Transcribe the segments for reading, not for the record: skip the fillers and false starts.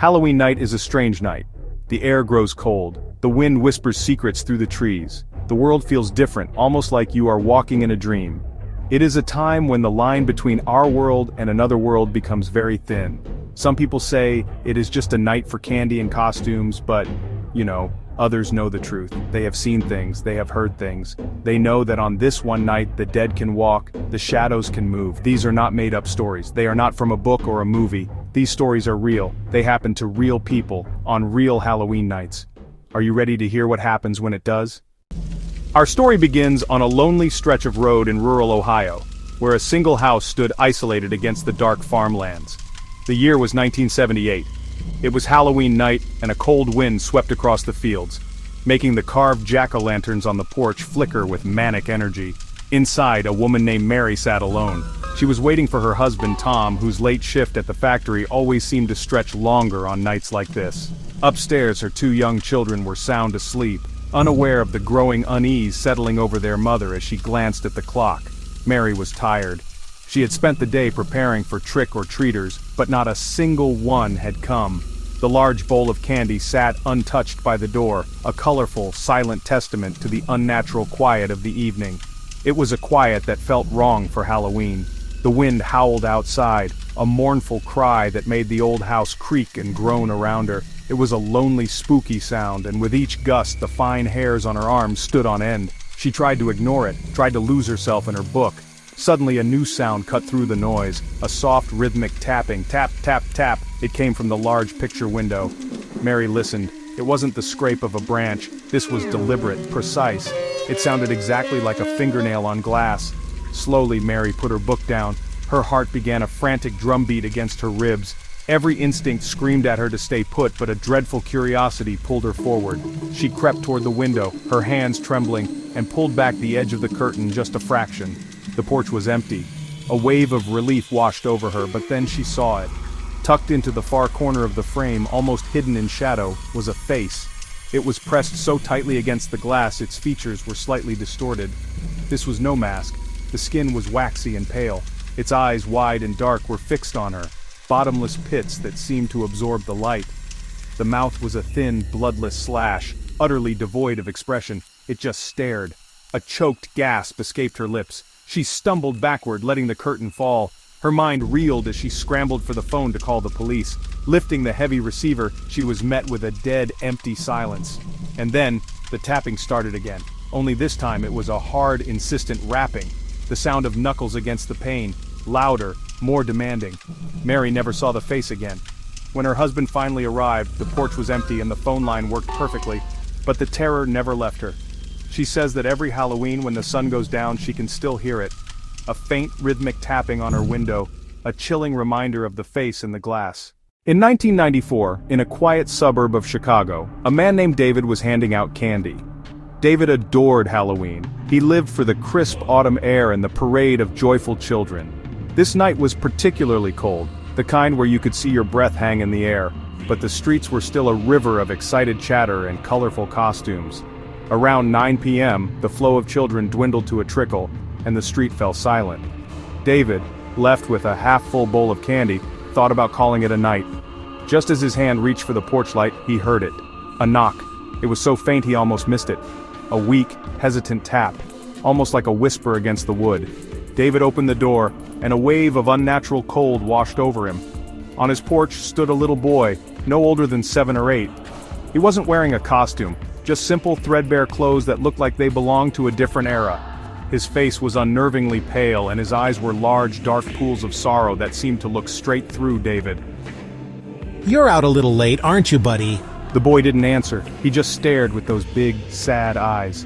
Halloween night is a strange night. The air grows cold, the wind whispers secrets through the trees. The world feels different, almost like you are walking in a dream. It is a time when the line between our world and another world becomes very thin. Some people say it is just a night for candy and costumes, but, others know the truth. They have seen things, they have heard things. They know that on this one night the dead can walk, the shadows can move. These are not made-up stories. They are not from a book or a movie. These stories are real. They happen to real people, on real Halloween nights. Are you ready to hear what happens when it does? Our story begins on a lonely stretch of road in rural Ohio, where a single house stood isolated against the dark farmlands. The year was 1978. It was Halloween night, and a cold wind swept across the fields, making the carved jack-o'-lanterns on the porch flicker with manic energy. Inside, a woman named Mary sat alone. She was waiting for her husband Tom, whose late shift at the factory always seemed to stretch longer on nights like this. Upstairs, her two young children were sound asleep, unaware of the growing unease settling over their mother as she glanced at the clock. Mary was tired. She had spent the day preparing for trick-or-treaters, but not a single one had come. The large bowl of candy sat untouched by the door, a colorful, silent testament to the unnatural quiet of the evening. It was a quiet that felt wrong for Halloween. The wind howled outside, a mournful cry that made the old house creak and groan around her. It was a lonely, spooky sound, and with each gust the fine hairs on her arms stood on end. She tried to ignore it, tried to lose herself in her book. Suddenly a new sound cut through the noise, a soft rhythmic tapping, tap, tap, tap. It came from the large picture window. Mary listened. It wasn't the scrape of a branch. This was deliberate, precise. It sounded exactly like a fingernail on glass. Slowly Mary put her book down. Her heart began a frantic drumbeat against her ribs. Every instinct screamed at her to stay put, but a dreadful curiosity pulled her forward. She crept toward the window, her hands trembling, and pulled back the edge of the curtain just a fraction. The porch was empty. A wave of relief washed over her, but then she saw it. Tucked into the far corner of the frame, almost hidden in shadow, was a face. It was pressed so tightly against the glass its features were slightly distorted. This was no mask. The skin was waxy and pale. Its eyes, wide and dark, were fixed on her, bottomless pits that seemed to absorb the light. The mouth was a thin, bloodless slash, utterly devoid of expression. It just stared. A choked gasp escaped her lips. She stumbled backward, letting the curtain fall. Her mind reeled as she scrambled for the phone to call the police. Lifting the heavy receiver, she was met with a dead, empty silence. And then, the tapping started again. Only this time it was a hard, insistent rapping. The sound of knuckles against the pane. Louder, more demanding. Mary never saw the face again. When her husband finally arrived, the porch was empty and the phone line worked perfectly, but the terror never left her. She says that every Halloween when the sun goes down she can still hear it. A faint rhythmic tapping on her window, a chilling reminder of the face in the glass. In 1994, in a quiet suburb of Chicago, a man named David was handing out candy. David adored Halloween. He lived for the crisp autumn air and the parade of joyful children. This night was particularly cold, the kind where you could see your breath hang in the air, but the streets were still a river of excited chatter and colorful costumes. Around 9 p.m., the flow of children dwindled to a trickle, and the street fell silent. David, left with a half-full bowl of candy, thought about calling it a night. Just as his hand reached for the porch light, he heard it. A knock. It was so faint he almost missed it. A weak, hesitant tap, almost like a whisper against the wood. David opened the door, and a wave of unnatural cold washed over him. On his porch stood a little boy, no older than 7 or 8. He wasn't wearing a costume, just simple threadbare clothes that looked like they belonged to a different era. His face was unnervingly pale, and his eyes were large, dark pools of sorrow that seemed to look straight through David. "You're out a little late, aren't you, buddy?" The boy didn't answer. He just stared with those big, sad eyes.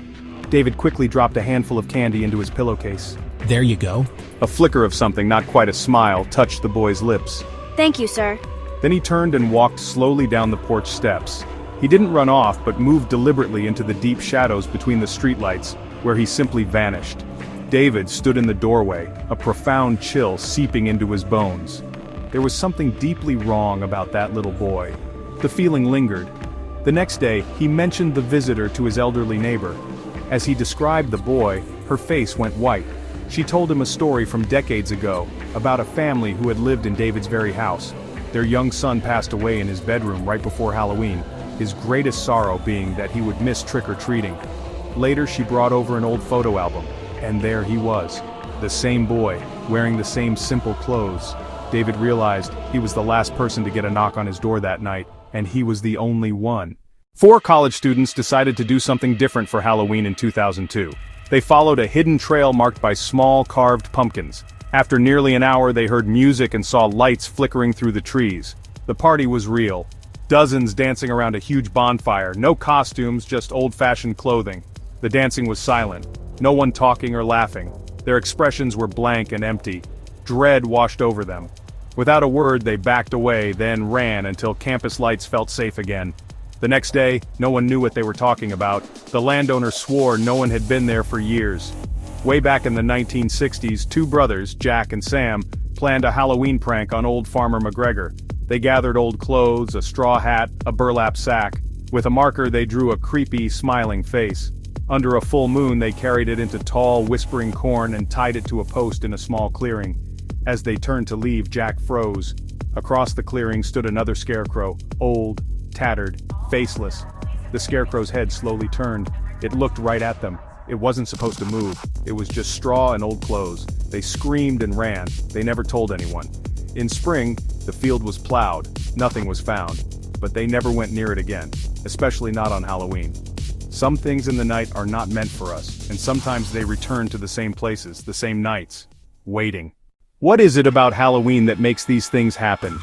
David quickly dropped a handful of candy into his pillowcase. "There you go." A flicker of something, not quite a smile, touched the boy's lips. "Thank you, sir." Then he turned and walked slowly down the porch steps. He didn't run off, but moved deliberately into the deep shadows between the streetlights, where he simply vanished. David stood in the doorway, a profound chill seeping into his bones. There was something deeply wrong about that little boy. The feeling lingered. The next day, he mentioned the visitor to his elderly neighbor. As he described the boy, her face went white. She told him a story from decades ago, about a family who had lived in David's very house. Their young son passed away in his bedroom right before Halloween, his greatest sorrow being that he would miss trick-or-treating. Later she brought over an old photo album, and there he was. The same boy, wearing the same simple clothes. David realized he was the last person to get a knock on his door that night, and he was the only one. 4 college students decided to do something different for Halloween in 2002. They followed a hidden trail marked by small carved pumpkins. After nearly an hour they heard music and saw lights flickering through the trees. The party was real. Dozens dancing around a huge bonfire, no costumes, just old-fashioned clothing. The dancing was silent, no one talking or laughing. Their expressions were blank and empty. Dread washed over them. Without a word they backed away, then ran until campus lights felt safe again. The next day, no one knew what they were talking about. The landowner swore no one had been there for years. Way back in the 1960s, 2 brothers, Jack and Sam, planned a Halloween prank on old Farmer McGregor. They gathered old clothes, a straw hat, a burlap sack. With a marker they drew a creepy, smiling face. Under a full moon they carried it into tall, whispering corn and tied it to a post in a small clearing. As they turned to leave, Jack froze. Across the clearing stood another scarecrow, old, tattered, faceless. The scarecrow's head slowly turned. It looked right at them. It wasn't supposed to move. It was just straw and old clothes. They screamed and ran. They never told anyone. In spring, the field was plowed. Nothing was found. But they never went near it again, especially not on Halloween. Some things in the night are not meant for us, and sometimes they return to the same places, the same nights, waiting. What is it about Halloween that makes these things happen?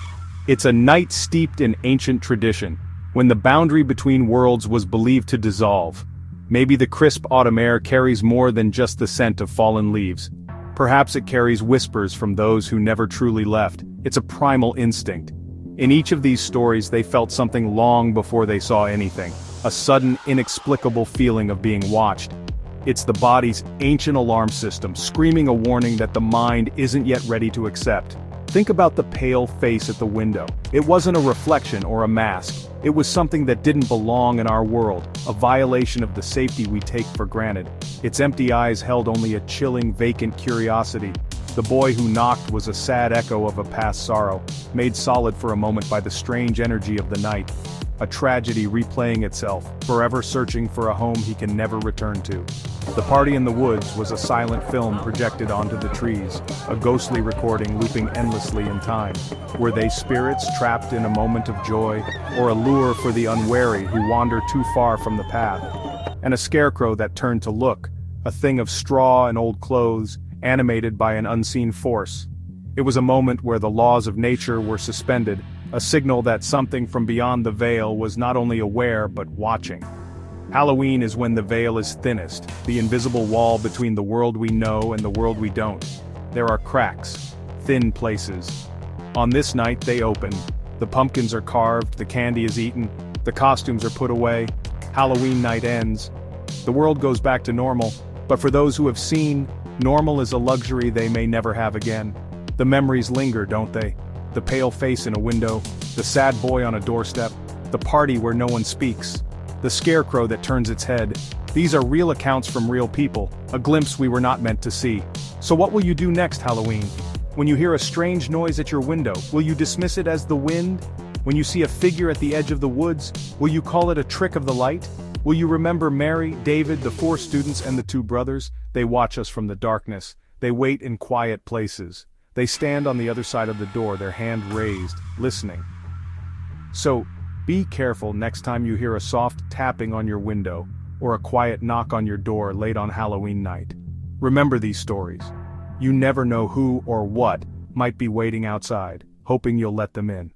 It's a night steeped in ancient tradition, when the boundary between worlds was believed to dissolve. Maybe the crisp autumn air carries more than just the scent of fallen leaves. Perhaps it carries whispers from those who never truly left. It's a primal instinct. In each of these stories they felt something long before they saw anything, a sudden, inexplicable feeling of being watched. It's the body's ancient alarm system, screaming a warning that the mind isn't yet ready to accept. Think about the pale face at the window. It wasn't a reflection or a mask. It was something that didn't belong in our world, a violation of the safety we take for granted. Its empty eyes held only a chilling, vacant curiosity. The boy who knocked was a sad echo of a past sorrow, made solid for a moment by the strange energy of the night. A tragedy replaying itself, forever searching for a home he can never return to. The Party in the Woods was a silent film projected onto the trees, a ghostly recording looping endlessly in time. Were they spirits trapped in a moment of joy, or a lure for the unwary who wander too far from the path? And a scarecrow that turned to look, a thing of straw and old clothes, animated by an unseen force. It was a moment where the laws of nature were suspended, a signal that something from beyond the veil was not only aware but watching. Halloween is when the veil is thinnest, the invisible wall between the world we know and the world we don't. There are cracks, thin places. On this night they open. The pumpkins are carved, the candy is eaten, the costumes are put away. Halloween night ends. The world goes back to normal, but for those who have seen, normal is a luxury they may never have again. The memories linger, don't they? The pale face in a window, the sad boy on a doorstep, the party where no one speaks, the scarecrow that turns its head. These are real accounts from real people, a glimpse we were not meant to see. So what will you do next Halloween? When you hear a strange noise at your window, will you dismiss it as the wind? When you see a figure at the edge of the woods, will you call it a trick of the light? Will you remember Mary, David, the 4 students and the 2 brothers? They watch us from the darkness. They wait in quiet places. They stand on the other side of the door, their hand raised, listening. So, be careful next time you hear a soft tapping on your window, or a quiet knock on your door late on Halloween night. Remember these stories. You never know who or what might be waiting outside, hoping you'll let them in.